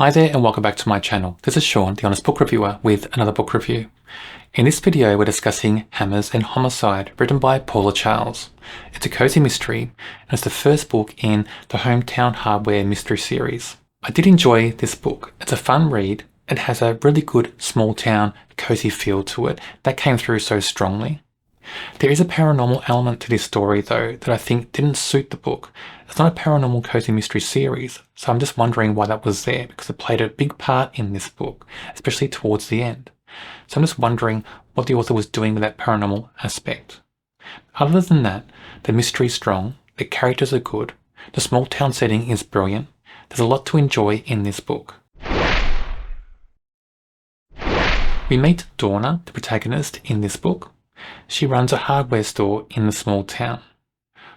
Hi there and welcome back to my channel. This is Sean, the Honest Book Reviewer, with another book review. In this video we're discussing Hammers and Homicide, written by Paula Charles. It's a cozy mystery and it's the first book in the Hometown Hardware mystery series. I did enjoy this book. It's a fun read. It has a really good small town cozy feel to it that came through so strongly. There is a paranormal element to this story though that I think didn't suit the book. It's not a paranormal cozy mystery series, so I'm just wondering why that was there, because it played a big part in this book, especially towards the end. So I'm just wondering what the author was doing with that paranormal aspect. Other than that, the mystery is strong, the characters are good, the small town setting is brilliant. There's a lot to enjoy in this book. We meet Donna, the protagonist in this book. She runs a hardware store in the small town.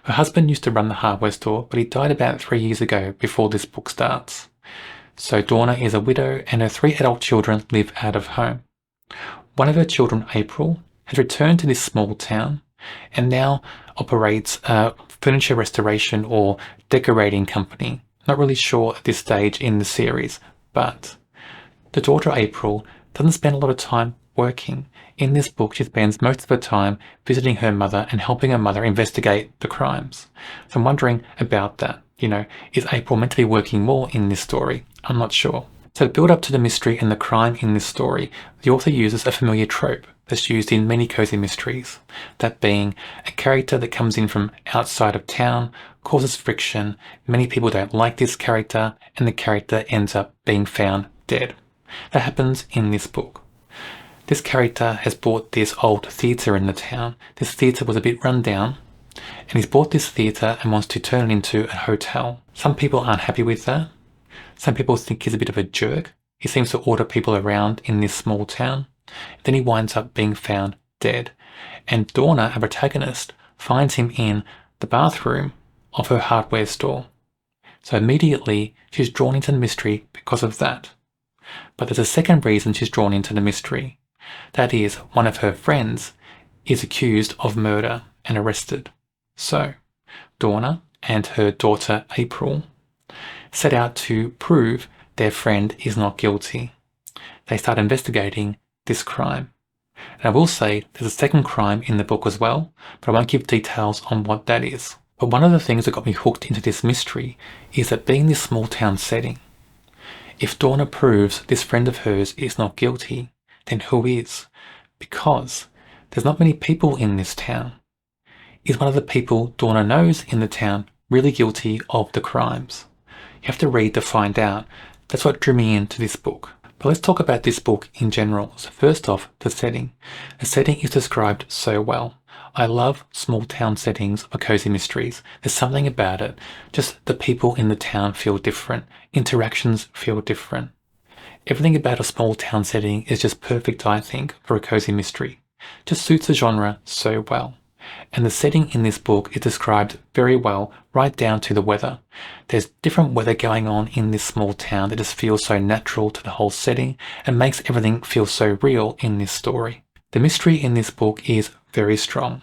Her husband used to run the hardware store, but he died about 3 years ago before this book starts. So Donna is a widow and her 3 adult children live out of home. One of her children, April, has returned to this small town and now operates a furniture restoration or decorating company. Not really sure at this stage in the series, but the daughter, April, doesn't spend a lot of time working. In this book, she spends most of her time visiting her mother and helping her mother investigate the crimes. So I'm wondering about that. Is April meant to be working more in this story? I'm not sure. So to build up to the mystery and the crime in this story, the author uses a familiar trope that's used in many cozy mysteries. That being a character that comes in from outside of town, causes friction, many people don't like this character, and the character ends up being found dead. That happens in this book. This character has bought this old theatre in the town. This theatre was a bit run down, and he's bought this theatre and wants to turn it into a hotel. Some people aren't happy with that. Some people think he's a bit of a jerk. He seems to order people around in this small town. Then he winds up being found dead. And Donna, our protagonist, finds him in the bathroom of her hardware store. So immediately she's drawn into the mystery because of that. But there's a second reason she's drawn into the mystery. That is, one of her friends is accused of murder and arrested. So, Donna and her daughter April set out to prove their friend is not guilty. They start investigating this crime. And I will say there's a second crime in the book as well, but I won't give details on what that is. But one of the things that got me hooked into this mystery is that being this small town setting, if Donna proves this friend of hers is not guilty, then who is? Because there's not many people in this town. Is one of the people Donna knows in the town really guilty of the crimes? You have to read to find out. That's what drew me into this book. But let's talk about this book in general. So first off, the setting. The setting is described so well. I love small town settings for cozy mysteries. There's something about it. Just the people in the town feel different. Interactions feel different. Everything about a small town setting is just perfect, I think, for a cozy mystery. Just suits the genre so well. And the setting in this book is described very well, right down to the weather. There's different weather going on in this small town that just feels so natural to the whole setting and makes everything feel so real in this story. The mystery in this book is very strong.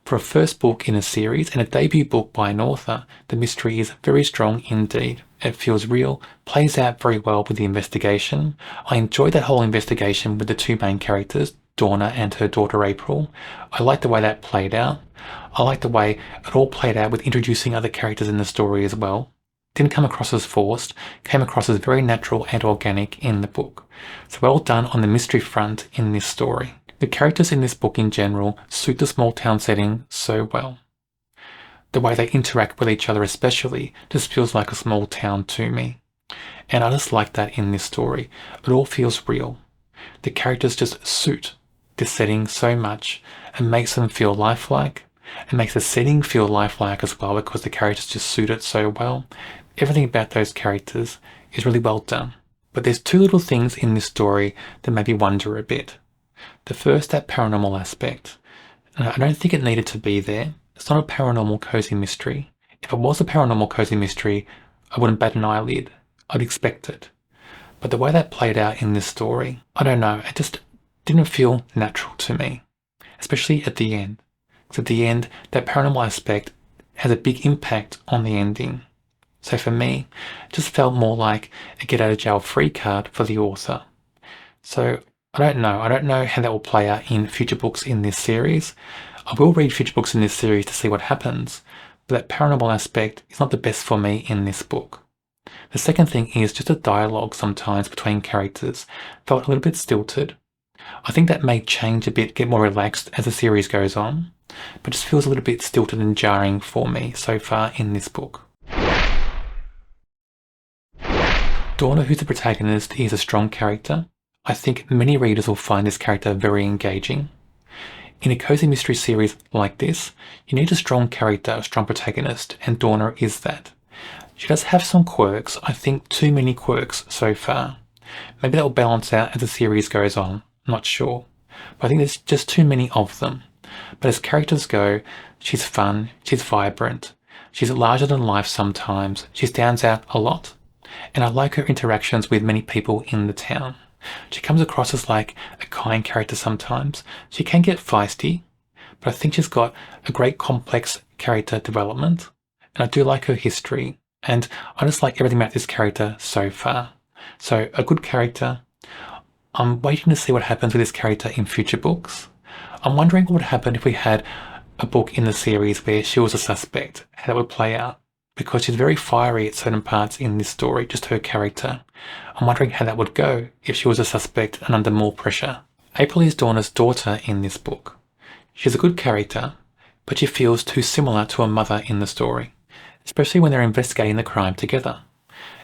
For a first book in a series and a debut book by an author, the mystery is very strong indeed. It feels real, plays out very well with the investigation. I enjoyed that whole investigation with the 2 main characters, Donna and her daughter April. I liked the way that played out. I liked the way it all played out with introducing other characters in the story as well. Didn't come across as forced, came across as very natural and organic in the book. So well done on the mystery front in this story. The characters in this book in general suit the small town setting so well. The way they interact with each other especially just feels like a small town to me. And I just like that in this story. It all feels real. The characters just suit this setting so much and makes them feel lifelike. It makes the setting feel lifelike as well because the characters just suit it so well. Everything about those characters is really well done. But there's 2 little things in this story that make me wonder a bit. The first, that paranormal aspect. And I don't think it needed to be there. It's not a paranormal cozy mystery. If it was a paranormal cozy mystery, I wouldn't bat an eyelid. I'd expect it. But the way that played out in this story, I don't know, it just didn't feel natural to me. Especially at the end. Because at the end, that paranormal aspect has a big impact on the ending. So for me, it just felt more like a get out of jail free card for the author. So I don't know how that will play out in future books in this series. I will read future books in this series to see what happens, but that paranormal aspect is not the best for me in this book. The second thing is just the dialogue sometimes between characters felt a little bit stilted. I think that may change a bit, get more relaxed as the series goes on, but just feels a little bit stilted and jarring for me so far in this book. Donna, who's the protagonist, is a strong character. I think many readers will find this character very engaging. In a cozy mystery series like this, you need a strong character, a strong protagonist, and Donna is that. She does have some quirks, I think too many quirks so far. Maybe that will balance out as the series goes on, I'm not sure. But I think there's just too many of them. But as characters go, she's fun, she's vibrant, she's larger than life sometimes, she stands out a lot. And I like her interactions with many people in the town. She comes across as like a kind character sometimes. She can get feisty, but I think she's got a great complex character development. And I do like her history. And I just like everything about this character so far. So a good character. I'm waiting to see what happens with this character in future books. I'm wondering what would happen if we had a book in the series where she was a suspect, how that would play out. Because she's very fiery at certain parts in this story, just her character. I'm wondering how that would go if she was a suspect and under more pressure. April is Donna's daughter in this book. She's a good character, but she feels too similar to her mother in the story, especially when they're investigating the crime together.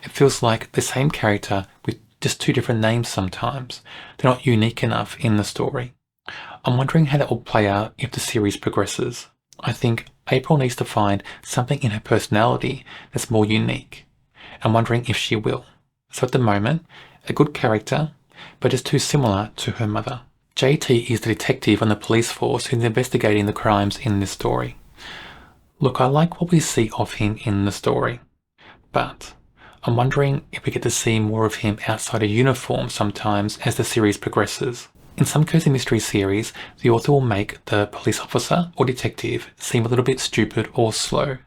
It feels like the same character with just two different names sometimes. They're not unique enough in the story. I'm wondering how that will play out if the series progresses. I think April needs to find something in her personality that's more unique. I'm wondering if she will. So at the moment, a good character, but just too similar to her mother. JT is the detective on the police force who's investigating the crimes in this story. Look, I like what we see of him in the story, but I'm wondering if we get to see more of him outside of uniform sometimes as the series progresses. In some cozy mystery series, the author will make the police officer or detective seem a little bit stupid or slow.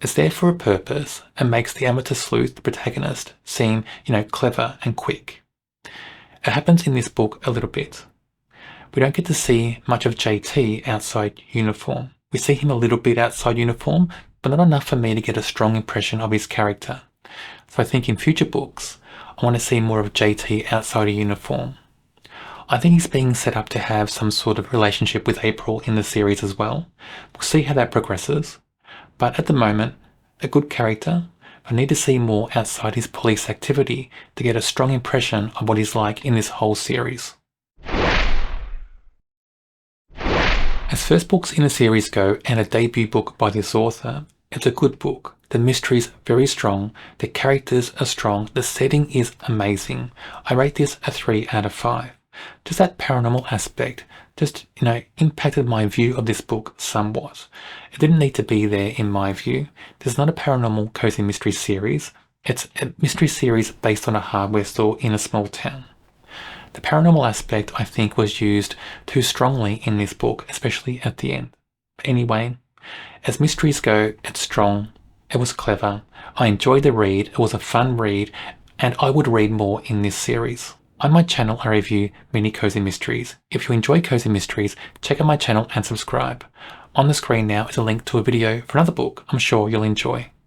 It's there for a purpose and makes the amateur sleuth, the protagonist, seem, clever and quick. It happens in this book a little bit. We don't get to see much of JT outside uniform. We see him a little bit outside uniform, but not enough for me to get a strong impression of his character. So I think in future books, I want to see more of JT outside of uniform. I think he's being set up to have some sort of relationship with April in the series as well. We'll see how that progresses. But at the moment, a good character. I need to see more outside his police activity to get a strong impression of what he's like in this whole series. As first books in a series go and a debut book by this author, it's a good book. The mystery's very strong, the characters are strong, the setting is amazing. I rate this a 3 out of 5. Just that paranormal aspect just, impacted my view of this book somewhat. It didn't need to be there in my view. This is not a paranormal cozy mystery series. It's a mystery series based on a hardware store in a small town. The paranormal aspect, I think, was used too strongly in this book, especially at the end. But anyway, as mysteries go, it's strong. It was clever. I enjoyed the read. It was a fun read, and I would read more in this series. On my channel, I review many cozy mysteries. If you enjoy cozy mysteries, check out my channel and subscribe. On the screen now is a link to a video for another book I'm sure you'll enjoy.